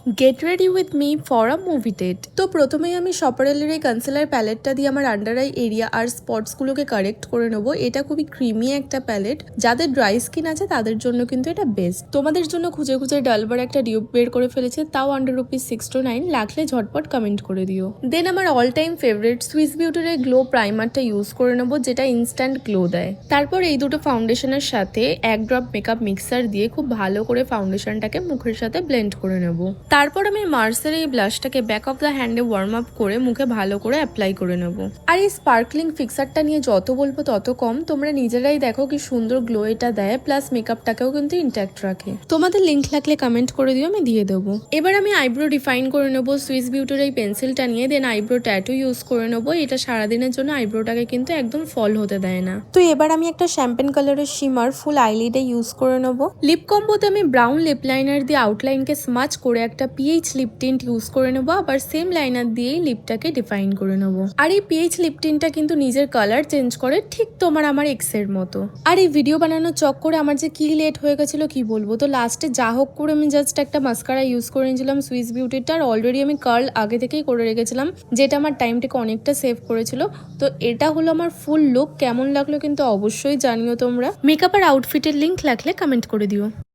Gate ready with me for a movie date. তো প্রথমেই আমি শপারেলের এই কনসিলার প্যালেটটা দিয়ে আমার আন্ডার আই এরিয়া আর স্পটসগুলোকে কারেক্ট করে নেবো। এটা খুবই ক্রিমি একটা প্যালেট, যাদের ড্রাই স্কিন আছে তাদের জন্য কিন্তু এটা বেস্ট। তোমাদের জন্য খুঁজে খুঁজে ডালবার একটা ডিউব বের করে ফেলেছে, তাও আন্ডার ₹629, লাগলে ঝটপট কমেন্ট করে দিও। দেন আমার অল টাইম ফেভারিট সুইস বিউটির এই গ্লো প্রাইমারটা ইউজ করে নেবো, যেটা ইনস্ট্যান্ট গ্লো দেয়। তারপর এই দুটো ফাউন্ডেশনের সাথে এক ড্রপ মেকআপ মিক্সার দিয়ে খুব ভালো করে ফাউন্ডেশনটাকে মুখের সাথে ব্লেন্ড করে নেবো। তারপর আমি মার্সের এই ব্লাশটাকে ব্যাক অফ দ্য হ্যান্ডে ওয়ার্ম আপ করে মুখে ভালো করে অ্যাপ্লাই করে নেব। আর এই স্পার্কলিং ফিক্সারটা নিয়ে যত বলবো তত কম, তোমরা নিজেরাই দেখো কি সুন্দর গ্লো এটা দেয়, প্লাস মেকআপটাকেও কিন্তু ইন্ট্যাক্ট রাখে। তোমাদের লিঙ্ক লাগলে কমেন্ট করে দিও, আমি দিয়ে দেবো। এবার আমি আইব্রো ডিফাইন করে নেবো সুইস বিউটির এই পেন্সিলটা নিয়ে। দেন আইব্রো ট্যাটু ইউজ করে নেবো। এটা সারাদিনের জন্য আইব্রোটাকে কিন্তু একদম ফল হতে দেয় না। তো এবার আমি একটা শ্যাম্পেন কালারের শিমার ফুল আইলিডে ইউজ করে নেবো। লিপ কম্বোতে আমি ব্রাউন লিপ লাইনার দিয়ে আউটলাইনকে স্মাচ করে একটা পিএইচ লিপ টিন্ট ইউজ করে নেবো। আবার সেম লাইনার দিয়েই লিপটাকে ডিফাইন করে নেবো। আর এই পিএইচ লিপ টিন্টটা কিন্তু নিজের কালার চেঞ্জ করে, ঠিক তোমার আমার এক্সের মতো। আর এই ভিডিও বানানোর চক্করে আমার যে কি লেট হয়ে গেছিল কি বলবো। তো লাস্টে যা হোক করে আমি জাস্ট একটা মাস্কারা ইউজ করে নিয়েছিলাম সুইস বিউটিটা। আর অলরেডি আমি কার্ল আগে থেকেই করে রেখেছিলাম, যেটা আমার টাইমটাকে অনেকটা সেভ করেছিল। তো এটা হলো আমার ফুল লুক। কেমন লাগলো কিন্তু অবশ্যই জানিও তোমরা। মেকআপ আর আউটফিটের লিঙ্ক লাগলে কমেন্ট করে দিও।